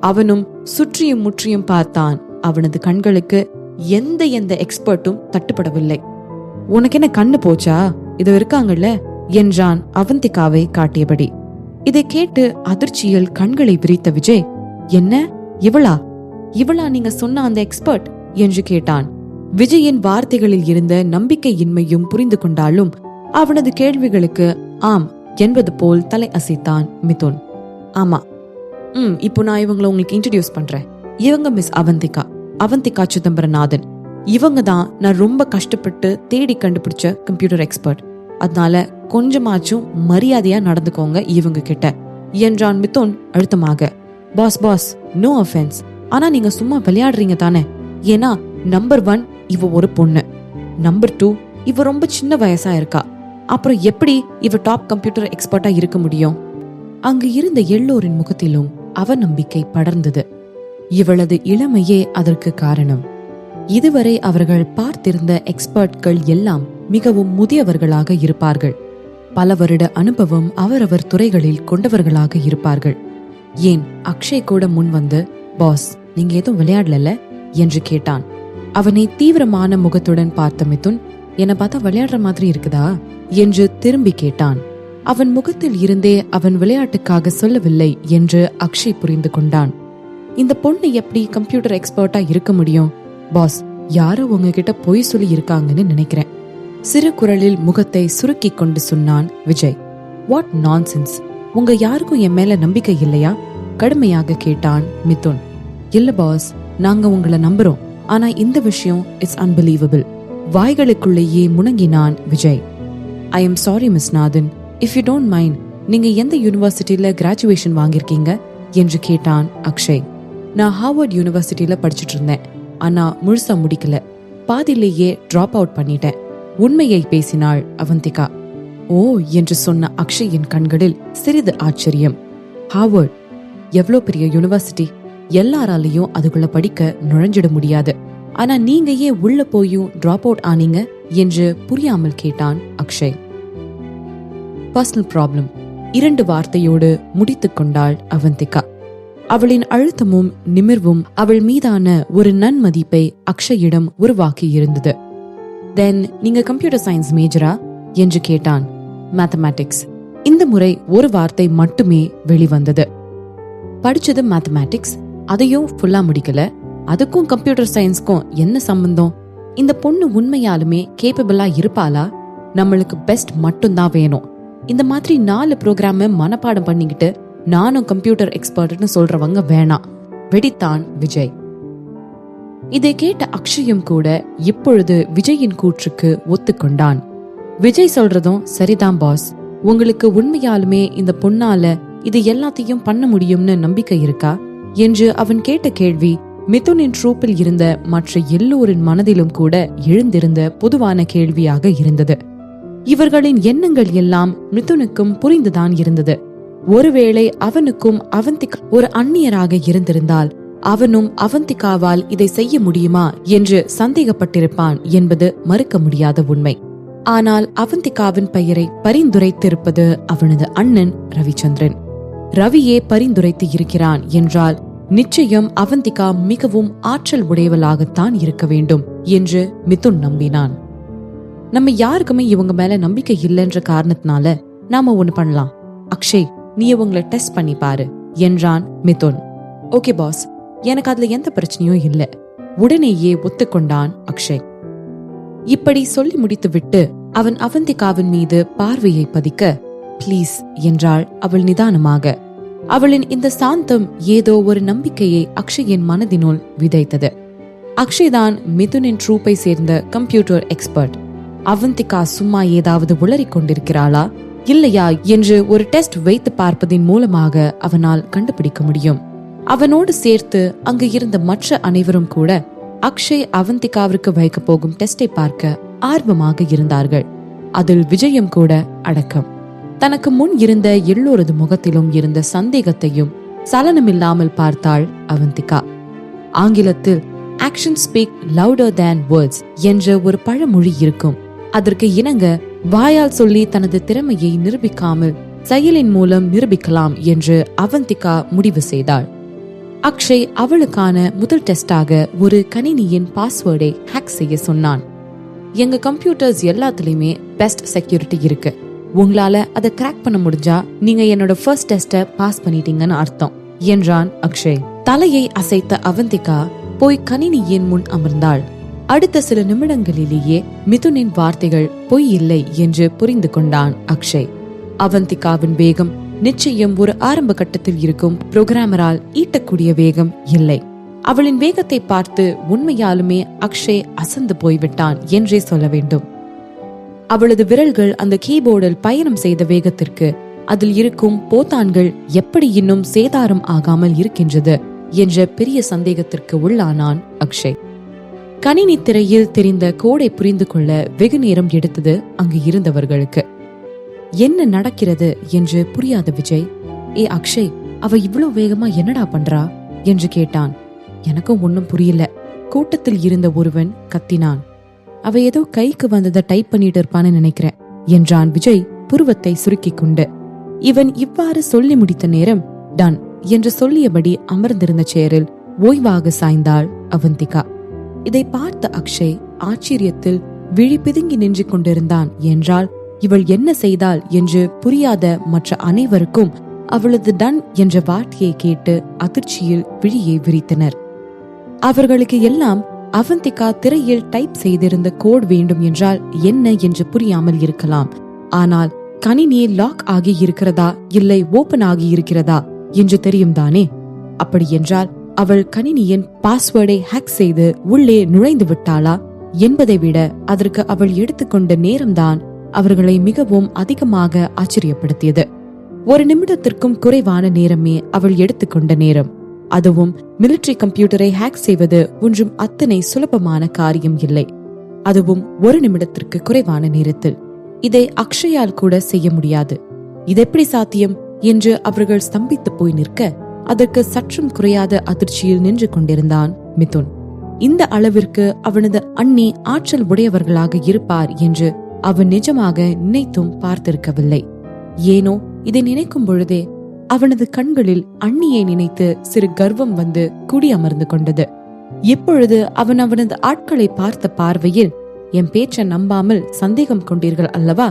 Speaker 1: அவனும் சுற்றியும் முற்றியும் பார்த்தான். அவனது கண்களுக்கு எந்த எக்ஸ்பர்ட்டும் தட்டுப்படவில்லை. உனக்கு என்ன கண்ணு போச்சா? இது இருக்காங்கல்ல என்றான் அவந்திகாவை காட்டியபடி. இதை கேட்டு அதிர்ச்சியில் கண்களை விரித்த விஜய், என்ன இவளா நீங்க சொன்ன அந்த எக்ஸ்பர்ட் என்று கேட்டான். விஜயின் வார்த்தைகளில் இருந்த நம்பிக்கையின்மையும் புரிந்து கொண்டாலும் அவனது கேள்விகளுக்கு ஆம் என்பது போல் தலை அசைத்தான் மிதுன். ஆமா, இப்போ நான் இவங்களை உங்களுக்கு இன்ட்ரோடியூஸ் பண்றேன். இவங்க மிஸ் அவந்திகா சிதம்பரநாதன். இவங்க தான் நான் ரொம்ப கஷ்டப்பட்டு தேடி கண்டுபிடிச்ச கம்ப்யூட்டர் எக்ஸ்பர்ட். அதனால கொஞ்சமாச்சும் மரியாதையா நடந்துக்கோங்க இவங்க கிட்ட என்றான் மிதுன் அழுத்தமாக. பாஸ், நோ அஃபென்ஸ், ஆனா நீங்க சும்மா விளையாடுறீங்க தானே? ஏன்னா நம்பர் 1 இவ ஒரு பொண்ணு, நம்பர் 2 இவ ரொம்ப சின்ன வயசா இருக்கா. அப்புறம் எப்படி இவ டாப் கம்ப்யூட்டர் எக்ஸ்பர்ட்டா இருக்க முடியும்? அங்கு இருந்த எல்லோரின் முகத்திலும் அவநம்பிக்கை படர்ந்தது. இவளது இளமையே அதற்கு காரணம். இதுவரை அவர்கள் பார்த்திருந்த எக்ஸ்பர்ட்கள் எல்லாம் மிகவும் முதியவர்களாக இருப்பார்கள். பல வருட அனுபவம் அவரவர் துறைகளில் கொண்டவர்களாக இருப்பார்கள். ஏன் அக்ஷய் கூட முன் வந்து, பாஸ், நீங்க எதுவும் விளையாடல என்று கேட்டான். அவனை தீவிரமான முகத்துடன் பார்த்த மிதுன், என்னை பார்த்தா விளையாடுற மாதிரி இருக்குதா என்று திரும்பி கேட்டான். அவன் முகத்தில் இருந்தே அவன் விளையாட்டுக்காக சொல்லவில்லை என்று அக்ஷய் புரிந்து கொண்டான். இந்த பொண்ணு எப்படி கம்ப்யூட்டர் எக்ஸ்பர்ட்டா இருக்க முடியும்? பாஸ், யாரோ உங்ககிட்ட பொய் சொல்லி இருக்காங்கன்னு நினைக்கிறேன். சிறு குரலில் முகத்தை சுருக்கி கொண்டு சொன்னான் விஜய். வாட் நான்சென்ஸ், உங்க யாருக்கும் என் மேல நம்பிக்கை இல்லையா? கடுமையாக கேட்டான் மிதுன். இல்ல பாஸ், நாங்க உங்களை நம்புறோம். ஆனா இந்த விஷயம் இட்ஸ் அன்பிலீவபிள். வாய்களுக்குள்ளேயே முணங்கினான் Vijay. I am sorry miss Nathan, if you don't mind, நீங்க எந்த யூனிவர்சிட்டியில கிராஜுவேஷன் வாங்கியிருக்கீங்க என்று கேட்டான் அக்ஷய். நான் ஹார்வர்ட் யூனிவர்சிட்டியில படிச்சுட்டு இருந்தேன். ஆனா முழுசா முடிக்கல, பாதிலேயே டிராப் அவுட் பண்ணிட்டேன். உண்மையை பேசினாள் அவந்திகா. ஓ என்று சொன்ன அக்ஷயின் கண்களில் சிறிது ஆச்சரியம். ஹார்வர்ட் எவ்வளோ பெரிய யூனிவர்சிட்டி, எல்லாராலையும் அதுக்குள்ள படிக்க நுழைஞ்சிட முடியாது. ஆனா நீங்க ஏன் உள்ள போயும் டிராப் அவுட் ஆனீங்க என்று புரியாமல் கேட்டான் அக்ஷய். பர்சனல் ப்ராப்ளம், 2 வார்த்தையோடு முடித்துக் கொண்டாள் அவந்திகா. அவளின் அழுத்தமும் நிமிர்வும் அவள் மீதான ஒரு நன்மதிப்பை அக்ஷயிடம் உருவாக்கி இருந்தது. தென் நீங்க கம்ப்யூட்டர் சயின்ஸ் மேஜரா என்று கேட்டான். மேத்தமேட்டிக்ஸ். இந்த முறை ஒரு வார்த்தை மட்டுமே வெளிவந்தது. படிச்சது மேத்தமேட்டிக்ஸ், அதையும் ஃபுல்லா முடிக்கல. அதுக்கும் கம்ப்யூட்டர் சயின்ஸ்க்கும் என்ன சம்பந்தம்? இந்த பொண்ணு உண்மையாலுமே கேப்பபிளா இருப்பாளா? நம்மளுக்கு பெஸ்ட் மட்டும்தான் வேணும். இந்த மாதிரி 4 ப்ரோக்ராம மனப்பாடம் பண்ணிக்கிட்டு நானும் கம்ப்யூட்டர் எக்ஸ்பர்ட்னு சொல்றவங்க வேணாம் வெடித்தான் விஜய். இதை கேட்ட அக்ஷயும் கூட இப்பொழுது விஜயின் கூற்றுக்கு ஒத்துக்கொண்டான். விஜய் சொல்றதும் சரிதான் பாஸ், உங்களுக்கு உண்மையாலுமே இந்த பொண்ணால இது எல்லாத்தையும் பண்ண முடியும்னு நம்பிக்கை இருக்கா என்று அவன் கேட்ட கேள்வி மிதுனின் ட்ரூப்பில் இருந்த மற்ற எல்லோரின் மனதிலும் கூட எழுந்திருந்த பொதுவான கேள்வியாக இருந்தது. இவர்களின் எண்ணங்கள் எல்லாம் மிதுனுக்கும் புரிந்துதான் இருந்தது. ஒருவேளை அவனுக்கும் அவந்திகா ஒரு அந்நியராக இருந்திருந்தால் அவனும் அவந்திகாவால் இதை செய்ய முடியுமா என்று சந்தேகப்பட்டிருப்பான் என்பது மறுக்க முடியாத உண்மை. ஆனால் அவந்திகாவின் பெயரை பரிந்துரைத்திருப்பது அவனது அண்ணன் ரவிச்சந்திரன். ரவியே பரிந்துரைத்து இருக்கிறான் என்றால் நிச்சயம் அவந்திகா மிகவும் ஆற்றல் உடையவளாகத்தான் இருக்க வேண்டும் என்று மிதுன் நம்பினான். நம்ம யாருக்குமே இவங்க மேல நம்பிக்கை இல்லைன்ற காரணத்தினால நாம ஒண்ணு பண்ணலாம். அக்ஷய், நீ இவங்களை டெஸ்ட் பண்ணி பாரு என்றான் மிதுன். ஓகே பாஸ், எனக்கு அதுல எந்த பிரச்சனையும் இல்ல, உடனேயே ஒத்துக்கொண்டான் அக்ஷய். இப்படி சொல்லி முடித்து விட்டு அவன் அவந்திகாவின் மீது பார்வையை பதிக்க, பிளீஸ் என்றாள் அவள் நிதானமாக. அவளின் இந்த சாந்தம் ஏதோ ஒரு நம்பிக்கையை அக்ஷயின் மனதினுள் விதைத்தது. அக்ஷய் தான் மிதுனின் ட்ரூப்பை சேர்ந்த கம்ப்யூட்டர் எக்ஸ்பர்ட். அவந்திகா சும்மா ஏதாவது உளறிக் கொண்டிருக்கிறாளா இல்லையா என்று ஒரு டெஸ்ட் வைத்து பார்ப்பதின் மூலமாக அவனால் கண்டுபிடிக்க முடியும். அவனோடு சேர்த்து அங்கு இருந்த மற்ற அனைவரும் கூட அக்ஷய் அவந்திகாவிற்கு வைக்க போகும் டெஸ்டை பார்க்க ஆர்வமாக இருந்தார்கள். அதில் விஜயம் கூட அடக்கம். தனக்கு முன் இருந்த எல்லோரது முகத்திலும் இருந்த சந்தேகத்தையும் சலனமில்லாமல் பார்த்தாள் அவந்திகா. ஆங்கிலத்தில் ஆக்ஷன் ஸ்பீக் லவுடர் தேன் வேர்ட்ஸ் என்ற ஒரு பழமொழி இருக்கும். அதற்கு இணங்க வாயால் சொல்லி தனது திறமையை நிரூபிக்காமல் செயலின் மூலம் நிரூபிக்கலாம் என்று அவந்திகா முடிவு செய்தாள். அக்ஷய் அவளுக்கான முதல் டெஸ்டாக ஒரு கணினியின் பாஸ்வேர்டை ஹேக் செய்ய சொன்னான். எங்க கம்ப்யூட்டர்ஸ் எல்லாத்துலயுமே பெஸ்ட் செக்யூரிட்டி இருக்கு. உங்களால அதை கிராக் பண்ண முடிஞ்சா நீங்க என்னோட ஃபர்ஸ்ட் டெஸ்ட பாஸ் பண்ணிட்டீங்கன்னு அர்த்தம் என்றான் அக்ஷய். தலையை அசைத்த அவந்திகா போய் கணினியின் முன் அமர்ந்தாள். அடுத்த சில நிமிடங்களிலேயே மிதுனின் வார்த்தைகள் பொய் இல்லை என்று புரிந்து கொண்டான் அக்ஷய். அவந்திகாவின் வேகம் நிச்சயம் ஒரு ஆரம்ப கட்டத்தில் இருக்கும் புரோகிராமரால் ஈட்டக்கூடிய வேகம் இல்லை. அவளின் வேகத்தை பார்த்து உண்மையாலுமே அக்ஷய் அசந்து போய்விட்டான் என்றே சொல்ல வேண்டும். அவளது விரல்கள் அந்த கீபோர்டில் பயணம் செய்த வேகத்திற்கு அதில் இருக்கும் போத்தான்கள் எப்படி இன்னும் சேதாரம் ஆகாமல் இருக்கின்றது என்ற பெரிய சந்தேகத்திற்கு உள்ளானான் அக்ஷய். கணினி திரையில் தெரிந்த கோடை புரிந்து கொள்ள வெகு நேரம் எடுத்தது அங்கு இருந்தவர்களுக்கு. என்ன நடக்கிறது என்று புரியாத விஜய், ஏ அக்ஷய், அவ இவ்வளவு வேகமா என்னடா பண்றா என்று கேட்டான். எனக்கும் ஒன்னும் புரியல. கூட்டத்தில் இருந்த ஒருவன் கத்தினான். அவ ஏதோ கைக்கு வந்ததை டைப் பண்ணிட்டு இருப்பான்னு நினைக்கிறேன் என்றான் விஜய் புருவத்தை சுருக்கிக் கொண்டு. இவன் இவ்வாறு சொல்லி முடித்த நேரம் டன் என்று சொல்லியபடி அமர்ந்திருந்த சேரில் ஓய்வாக சாய்ந்தாள் அவந்திகா. இதை பார்த்த அக்ஷய் ஆச்சரியத்தில் விழி பிதுங்கி நின்று கொண்டிருந்தான். என்றால் இவள் என்ன செய்தாள் என்று புரியாத மற்ற அனைவருக்கும் அவளது டன் என்ற வார்த்தையை கேட்டு அதிர்ச்சியில் விழியை விரித்தனர். அவர்களுக்கு எல்லாம் அவந்திகா திரையில் டைப் செய்திருந்த கோட் வேண்டும் என்றால் என்ன என்று புரியாமல் இருக்கலாம். ஆனால் கணினி லாக் ஆகி இருக்கிறதா இல்லை ஓபன் ஆகி இருக்கிறதா என்று தெரியும் தானே. அப்படி என்றால் அவள் கணினியின் பாஸ்வேர்டை ஹேக் செய்து உள்ளே நுழைந்து விட்டாளா என்பதை விட அதற்கு அவள் எடுத்துக்கொண்ட நேரம்தான் அவர்களை மிகவும் அதிகமாக ஆச்சரியப்படுத்தியது. ஒரு நிமிடத்திற்கும் குறைவான நேரமே அவள் எடுத்துக்கொண்ட நேரம். அதுவும் மிலிட்டரி கம்ப்யூட்டரை ஹேக் செய்வது ஒன்றும் அத்தனை சுலபமான காரியம் இல்லை. அதுவும் ஒரு நிமிடத்திற்கு குறைவான நேரத்தில். இதை அக்ஷயால் கூட செய்ய முடியாது. இது எப்படி சாத்தியம் என்று அவர்கள் ஸ்தம்பித்து போய் நிற்க அதற்கு சற்றும் குறையாத அதிர்ச்சியில் நின்று கொண்டிருந்தான் மிதுன். இந்த அளவிற்கு அவனது அண்ணி ஆற்றல் உடையவர்களாக இருப்பார் என்று அவன் நிஜமாக நினைத்தும் பார்த்திருக்கவில்லை. ஏனோ இதை நினைக்கும் பொழுதே அவனது கண்களில் அண்ணியை நினைத்து சிறு கர்வம் வந்து குடி அமர்ந்து கொண்டது. இப்பொழுது அவன் அவனது ஆட்களை பார்த்த பார்வையில், என் பேச்சை நம்பாமல் சந்தேகம் கொண்டீர்கள் அல்லவா,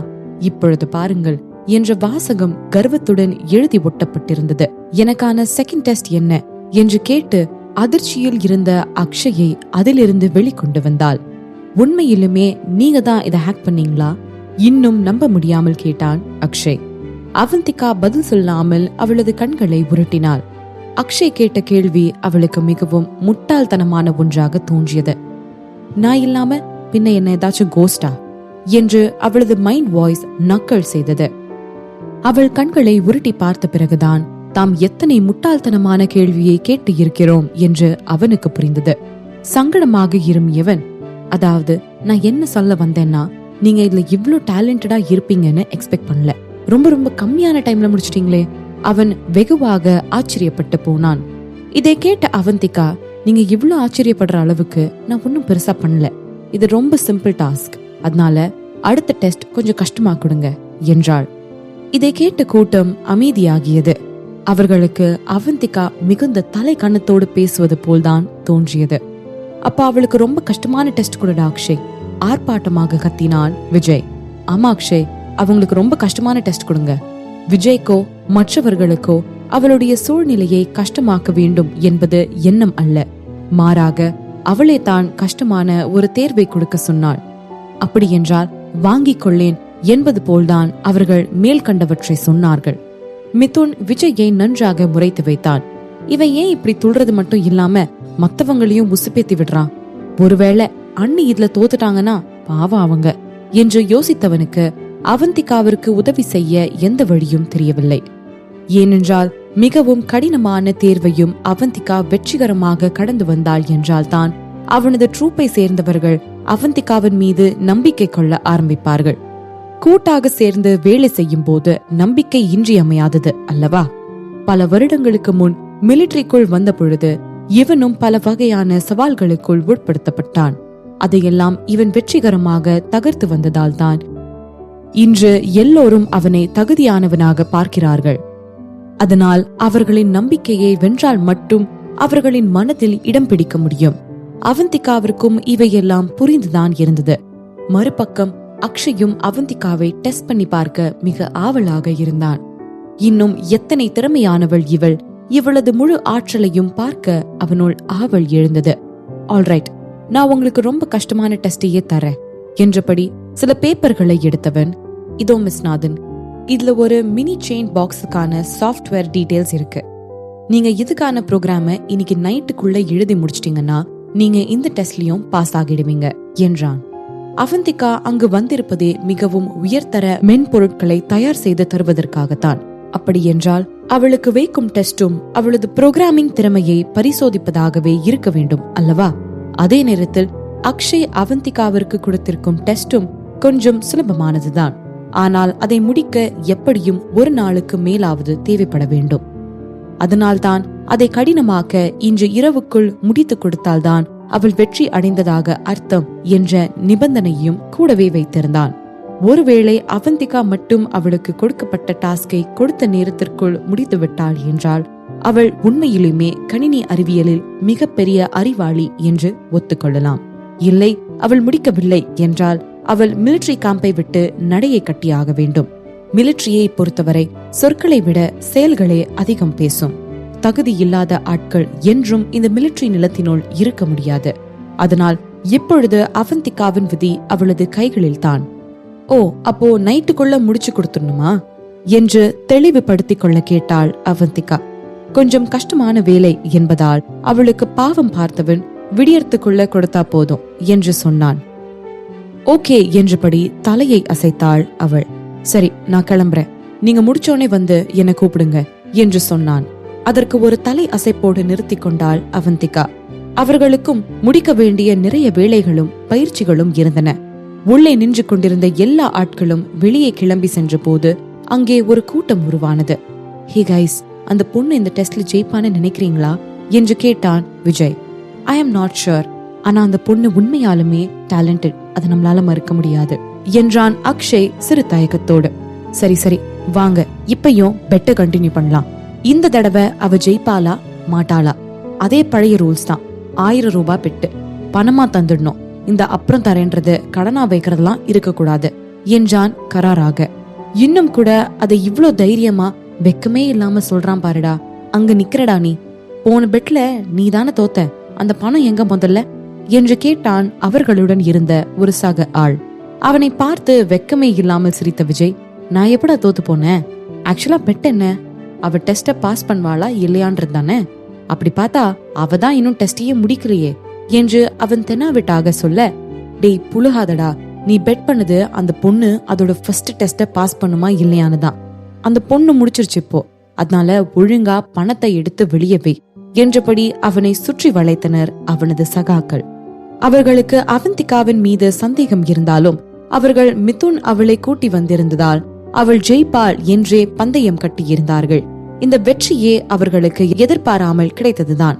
Speaker 1: இப்பொழுது பாருங்கள் என்ற வாசகம் கர்வத்துடன் எழுதி ஒட்டப்பட்டிருந்தது. எனக்கான செகண்ட் டெஸ்ட் என்ன என்று கேட்டு அதிர்ச்சியில் இருந்த அக்ஷயை அதிலிருந்து வெளிக்கொண்டு வந்தாள். உண்மையிலுமே நீங்க தான் இதை ஹேக் பண்ணீங்களா? இன்னும் நம்ப முடியாமல் கேட்டான் அக்ஷய். அவந்திகா பதில் சொல்லாமல் அவளது கண்களை உருட்டினாள். அக்ஷய் கேட்ட கேள்வி அவளுக்கு மிகவும் முட்டாள்தனமான ஒன்றாக தோன்றியது. நான் இல்லாம பின்ன என்ன ஏதாச்சும் கோஸ்டா என்று அவளது மைண்ட் வாய்ஸ் நக்கல் செய்தது. அவள் கண்களை உருட்டி பார்த்த பிறகுதான் தாம் எத்தனை முட்டாள்தனமான கேள்வியை கேட்டு இருக்கிறோம் என்று அவனுக்கு புரிந்தது. சங்கடமாக இருமியவன், அதாவது நான் என்ன சொல்ல வந்தேன்னா, நீங்க இதுல இவ்ளோ டேலண்டடா இருப்பீங்கன்னு எக்ஸ்பெக்ட் பண்ணல. ரொம்ப ரொம்ப கம்மியான டைம்ல முடிச்சிட்டீங்களே. அவன் வெகுவாக ஆச்சரியப்பட்டு போனான். இதை கேட்ட அவந்திகா, நீங்க இவ்ளோ ஆச்சரியப்படுற அளவுக்கு நான் ஒன்னும் பெருசா பண்ணல. இது ரொம்ப சிம்பிள் டாஸ்க். அதனால அடுத்த டெஸ்ட் கொஞ்சம் கஷ்டமா கொடுங்க என்றாள். இதை கேட்ட கூட்டம் அமைதியாகியது. அவர்களுக்கு அவந்திகா மிகுந்த தலை கண்ணத்தோடு பேசுவது போல்தான் தோன்றியது. அப்ப அவளுக்கு ரொம்ப கஷ்டமான டெஸ்ட் கொடுடா அக்ஷய், ஆர்ப்பாட்டமாக கத்தினான் விஜய். ஆமா அக்ஷய், அவங்களுக்கு ரொம்ப கஷ்டமான டெஸ்ட் கொடுங்க. விஜய்க்கோ மற்றவர்களுக்கோ அவளுடைய சூழ்நிலையை கஷ்டமாக்க வேண்டும் என்பது எண்ணம் அல்ல. மாறாக அவளே தான் கஷ்டமான ஒரு தேர்வை கொடுக்க சொன்னாள். அப்படி என்றால் வாங்கிக் கொள்ளேன் என்பது போல்தான் அவர்கள் மேல் கண்டவற்றை சொன்னார்கள். மிதுன் விஜயை நன்றாக முறைத்து வைத்தான். இவன் ஏன் இப்படி துள்றது மட்டும் இல்லாம மத்தவங்களையும் உசுப்பேத்தி விடுறான்? ஒருவேளை அண்ணி இதுல தோத்துட்டாங்கன்னா பாவம் அவங்க என்று யோசித்தவனுக்கு அவந்திகாவிற்கு உதவி செய்ய எந்த வழியும் தெரியவில்லை. ஏனென்றால் மிகவும் கடினமான தேர்வையும் அவந்திகா வெற்றிகரமாக கடந்து வந்தாள் என்றால் தான் அவனது ட்ரூப்பை சேர்ந்தவர்கள் அவந்திகாவின் மீது நம்பிக்கை கொள்ள ஆரம்பிப்பார்கள். கூட்டாக சேர்ந்து வேலை செய்யும் போது நம்பிக்கை இன்றியமையாதது அல்லவா? பல வருடங்களுக்கு முன் மிலிட்டரிக்குள் வந்த பொழுது இவனும் பல வகையான சவால்களுக்குள் உட்படுத்தப்பட்டான். அதையெல்லாம் இவன் வெற்றிகரமாக தகர்த்து வந்ததால் தான் இன்று எல்லோரும் அவனை தகுதியானவனாக பார்க்கிறார்கள். அதனால் அவர்களின் நம்பிக்கையை வென்றால் மட்டும் அவர்களின் மனதில் இடம் பிடிக்க முடியும். அவந்திகாவிற்கும் இவையெல்லாம் புரிந்துதான் இருந்தது. மறுபக்கம் அக்ஷயும் அவந்திகாவை டெஸ்ட் பண்ணி பார்க்க மிக ஆவலாக இருந்தான். இன்னும் எத்தனை திறமையானவள் இவள், இவளது முழு ஆற்றலையும் பார்க்க அவனுள் ஆவல் எழுந்தது. ஆல்ரைட், நான் உங்களுக்கு ரொம்ப கஷ்டமான டெஸ்டையே தரேன் என்றபடி சில பேப்பர்களை எடுத்தவன், இதோ மிஸ் நாதன், இதுல ஒரு மினி செயின் பாக்ஸுக்கான சாஃப்ட்வேர் டீடைல்ஸ் இருக்கு. நீங்க இதுக்கான ப்ரோக்ராம இன்னைக்கு நைட்டுக்குள்ள எழுதி முடிச்சிட்டீங்கன்னா நீங்க இந்த டெஸ்ட்லயும் பாஸ் ஆகிடுவீங்க என்றான். அவந்திகா அங்கு வந்திருப்பதே மிகவும் உயர்தர மென்பொருட்களை தயார் செய்து தருவதற்காகத்தான். அப்படி என்றால் அவளுக்கு வைக்கும் டெஸ்டும் அவளது புரோகிராமிங் திறமையை பரிசோதிப்பதாகவே இருக்க வேண்டும் அல்லவா? அதே நேரத்தில் அக்ஷய் அவந்திகாவிற்கு கொடுத்திருக்கும் டெஸ்டும் கொஞ்சம் சுலபமானதுதான். ஆனால் அதை முடிக்க எப்படியும் ஒரு நாளுக்கு மேலாவது தேவைப்பட வேண்டும். அதனால்தான் அதை கடினமாக்க இன்று இரவுக்குள் முடித்து கொடுத்தால்தான் அவள் வெற்றி அடைந்ததாக அர்த்தம் என்ற நிபந்தனையும் கூடவே வைத்திருந்தான். ஒருவேளை அவந்திகா மட்டும் அவளுக்கு கொடுக்கப்பட்ட டாஸ்கை கொடுத்த நேரத்திற்குள் முடித்துவிட்டாள் என்றால் அவள் உண்மையிலுமே கணினி அறிவியலில் மிகப்பெரிய அறிவாளி என்று ஒத்துக்கொள்ளலாம். இல்லை, அவள் முடிக்கவில்லை என்றால் அவள் மிலிட்டரி கேம்பை விட்டு நடையை கட்டியாக வேண்டும். மிலிட்டரியை பொறுத்தவரை சொற்களை விட செயல்களே அதிகம் பேசும். தகுதி இல்லாத ஆட்கள் என்றும் இந்த மிலிட்டரி நிலத்தினுள் இருக்க முடியாது. அதனால் இப்பொழுது அவந்திகாவின் விதி அவளது கைகளில் தான். ஓ, அப்போ நைட்டுக்குள்ள முடிச்சு கொடுத்துடணுமா என்று தெளிவுபடுத்திக் கொள்ள கேட்டாள் அவந்திகா. கொஞ்சம் கஷ்டமான வேலை என்பதால் அவளுக்கு பாவம் பார்த்தவன் விடியறதுக்குள்ள கொடுத்தா போதும் என்று சொன்னான். ஓகே என்றபடி தலையை அசைத்தாள் அவள். சரி, நான் கிளம்புறேன், நீங்க முடிச்சோனே வந்து என்னை கூப்பிடுங்க என்று சொன்னான். அதற்கு ஒரு தலை அசைப்போடு நிறுத்தி கொண்டாள் அவந்திகா. அவர்களுக்கும் முடிக்க வேண்டிய நிறைய வேலைகளும் பயிற்சிகளும் இருந்தன. உள்ளே நின்று கொண்டிருந்த எல்லா ஆட்களும் வெளியே கிளம்பி சென்ற போது அங்கே ஒரு கூட்டம் உருவானது. ஹே கைஸ், அந்த பொண்ணு இந்த டெஸ்ட்ல ஜெயிப்பான்னு நினைக்கிறீங்களா என்று கேட்டான் Vijay. I am not sure, ஆனா அந்த பொண்ணு உண்மையாலுமே டேலண்டட், அதை நம்மளால மறுக்க முடியாது என்றான் அக்ஷய் சிறு தயக்கத்தோடு. சரி சரி வாங்க, இப்பயும் பெட்ட கண்டினியூ பண்ணலாம். இந்த தடவை அவ ஜெயிப்பாளா மாட்டாளா? அதே பழைய ரூல்ஸ் தான். 1000 ரூபாய் பெட்டு, பணமா தந்துடணும். இந்த அப்புறம் தரேன்றது கடனா வைக்கிறதெல்லாம் இருக்க கூடாது என்றான் கராராக. இன்னும் கூட அதை இவ்ளோ தைரியமா வெக்கமே இல்லாம சொல்றான் பாருடா. அங்க நிக்கிறடா நீ, போன பெட்ல நீ தானே தோத்த, அந்த பணம் எங்க முதல்ல என்று கேட்டான் அவர்களுடன் இருந்த ஒரு சக ஆள். அவனை பார்த்து வெக்கமே இல்லாமல் சிரித்த விஜய், நான் எப்படா தோத்து போனேன்? ஆக்சுவலா பெட் என்ன, அவ டெஸ்ட பாஸ் பண்ணுவாளா இல்லையான்றது தானே. அப்படி பார்த்தா அவ தான் இன்னும் டெஸ்டையே முடிக்கலையே என்று அவன் தெனாவிட்டாக சொல்ல, டேய் புழுகாதடா, நீ பெட் பண்ணது அந்த பொண்ணு அதோட ஃபர்ஸ்ட் டெஸ்ட பாஸ் பண்ணுமா இல்லையான்னு தான். அந்த பொண்ணு முடிச்சிருச்சு இப்போ, அதனால ஒழுங்கா பணத்தை எடுத்து வெளியே வை என்றபடி அவனை சுற்றி வளைத்தனர் அவனது சகாக்கள். அவர்களுக்கு அவந்திகாவின் மீது சந்தேகம் இருந்தாலும் அவர்கள் மிதுன் அவளை கூட்டி வந்திருந்ததால் அவள் ஜெயிப்பாள் என்றே பந்தயம் கட்டியிருந்தார்கள். இந்த வெற்றியே அவர்களுக்கு எதிர்பாராமல் கிடைத்ததுதான்.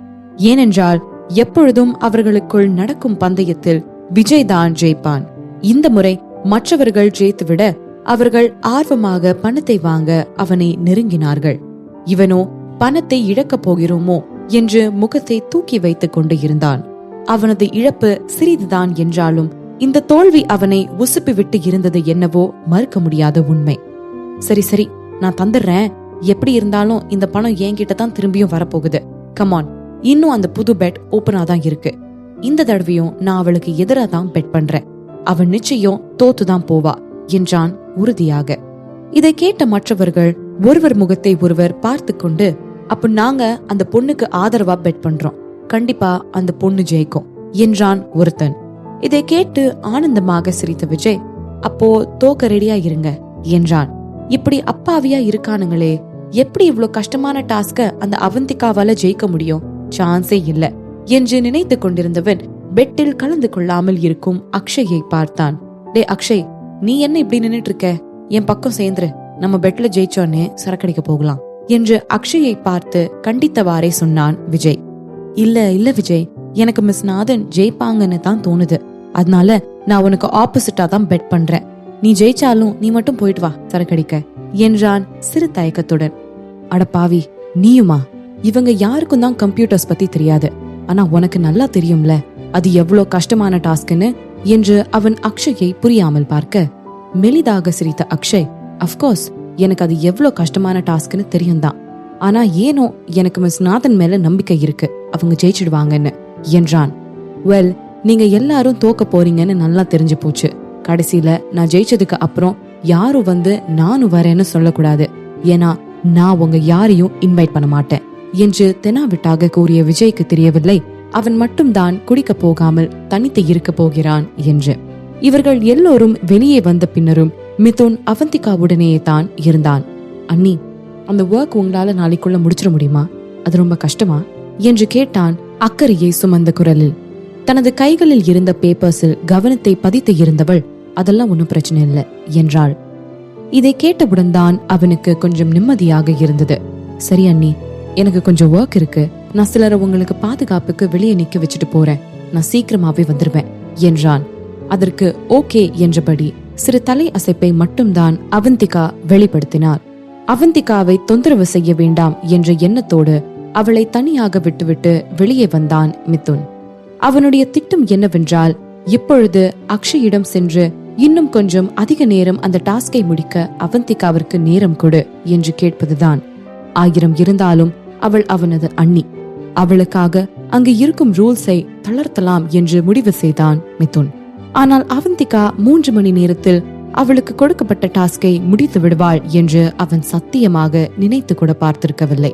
Speaker 1: ஏனென்றால் எப்பொழுதும் அவர்களுக்குள் நடக்கும் பந்தயத்தில் விஜய் தான் ஜெயிப்பான். இந்த முறை மற்றவர்கள் ஜெயித்துவிட அவர்கள் ஆர்வமாக பணத்தை வாங்க அவனை நெருங்கினார்கள். இவனோ பணத்தை இழக்கப் போகிறோமோ என்று முகத்தை தூக்கி வைத்துக் கொண்டு இருந்தான். அவனது இழப்பு சிறிதுதான் என்றாலும் இந்த தோல்வி அவனை உசுப்பி விட்டு இருந்தது என்னவோ மறுக்க முடியாத உண்மை. சரி சரி, நான் தந்துடுறேன், எப்படி இருந்தாலும் இந்த பணம் என்கிட்ட தான் திரும்பியும் வரப்போகுது. கமான், இன்னும் அந்த புது பெட் ஓபனா தான் இருக்கு. இந்த தடவையும் நான் அவளுக்கு எதிரா தான் பெட் பண்றேன். அவன் நிச்சயம் தோத்துதான் போவா என்றான் உறுதியாக. இதை கேட்ட மற்றவர்கள் ஒருவர் முகத்தை ஒருவர் பார்த்து கொண்டு, அப்ப நாங்க அந்த பொண்ணுக்கு ஆதரவா பெட் பண்றோம், கண்டிப்பா அந்த பொண்ணு ஜெயிக்கும் என்றான் ஒருத்தன். இதை கேட்டு ஆனந்தமாக சிரித்த விஜய், அப்போ தோக்க ரெடியா இருங்க என்றான். இப்படி அப்பாவியா இருக்கானுங்களே, எப்படி இவ்வளவு கஷ்டமான டாஸ்க அந்த அவந்திகாவால ஜெயிக்க முடியும்? சான்ஸே இல்ல என்று நினைத்து கொண்டிருந்தவன் பெட்டில் கலந்து கொள்ளாமல் இருக்கும் அக்ஷயை பார்த்தான். டே அக்ஷய், நீ என்ன இப்படி நின்னுட்டு இருக்க? என் பக்கம் சேர்ந்துரு, நம்ம பெட்ல ஜெயிச்சோன்னு சரக்கடிக்க போகலாம் என்று அக்ஷயை பார்த்து கண்டித்தவாறே சொன்னான் விஜய். இல்ல விஜய், எனக்கு மிஸ் நாதன் ஜெயிப்பாங்கன்னு தான் தோணுது. அதனால நான் உனக்கு ஆப்போசிட்டா தான் பெட் பண்றேன். நீ ஜெயிச்சாலும் நீ மட்டும் போயிட்டு வா சரக்கடிக்க என்றான் சிறு தயக்கத்துடன். அடப்பாவி, நீயுமா? இவங்க யாருக்கும் தான் கம்ப்யூட்டர்ஸ் பத்தி தெரியாது, ஆனா உனக்கு நல்லா தெரியும்ல அது எவ்வளவு கஷ்டமான டாஸ்க்னு என்று அவன் அக்ஷயை புரியாமல் பார்க்க, மெலிதாக சிரித்த அக்ஷய், அப்கோர்ஸ் எனக்கு அது எவ்வளவு கஷ்டமான டாஸ்க்னு தெரியும் தான். ஆனா ஏனோ எனக்கு மிஸ் நாதன் மேல நம்பிக்கை இருக்கு, அவங்க ஜெயிச்சிடுவாங்கன்னு என்றான். வெல், நீங்க எல்லாரும் தோக்க போறீங்கன்னு நல்லா தெரிஞ்சு போச்சு. கடைசியில நான் ஜெயிச்சதுக்கு அப்புறம் யாரும் வந்து நானும் வரேன்னு சொல்லக்கூடாது, ஏன்னா நான் உங்க யாரையும் இன்வைட் பண்ண மாட்டேன் என்று தெனாவிட்டாக கூறிய விஜய்க்கு தெரியவில்லை அவன் மட்டும்தான் குடிக்க போகாமல் தனித்து இருக்க போகிறான் என்று. இவர்கள் எல்லோரும் வெளியே வந்த பின்னரும் மிதுன் அவந்திகாவுடனேயே தான் இருந்தான். அண்ணி, அந்த ஒர்க் உங்களால நாளைக்குள்ள முடிச்சிட முடியுமா? அது ரொம்ப கஷ்டமா என்று கேட்டான் அக்கறையை சுமந்த குரலில். தனது கைகளில் இருந்த பேப்பர்ஸில் கவனத்தை பதித்து இருந்தவள், அதெல்லாம் ஒன்னும் பிரச்சனை இல்லை என்றாள். இதை கேட்டவுடன் தான் அவனுக்கு கொஞ்சம் நிம்மதியாக இருந்தது. சரி அண்ணி, எனக்கு கொஞ்சம் ஒர்க் இருக்கு, நான் சிலரை உங்களுக்கு பாதுகாப்புக்கு வெளியே நிக்க வச்சுட்டு போறேன், நான் சீக்கிரமாவே வந்துருவேன் என்றான். அதற்கு ஓகே என்றபடி சிறு தலை அசைப்பை மட்டும்தான் அவந்திகா வெளிப்படுத்தினார். அவந்திகாவை தொந்தரவு செய்ய வேண்டாம் என்ற எண்ணத்தோடு அவளை தனியாக விட்டுவிட்டு வெளியே வந்தான் மிதுன். அவனுடைய திட்டம் என்னவென்றால், இப்பொழுது அக்ஷயிடம் சென்று இன்னும் கொஞ்சம் அதிக நேரம் அந்த டாஸ்கை முடிக்க அவந்திகாவிற்கு நேரம் கொடு என்று கேட்பதுதான். 1000 இருந்தாலும் அவள் அவனது அண்ணி, அவளுக்காக அங்கு இருக்கும் ரூல்ஸை தளர்த்தலாம் என்று முடிவு செய்தான் மிதுன். ஆனால் அவந்திகா 3 மணி நேரத்தில் அவளுக்கு கொடுக்கப்பட்ட டாஸ்கை முடித்து விடுவாள் என்று அவன் சத்தியமாக நினைத்து கூட பார்த்திருக்கவில்லை.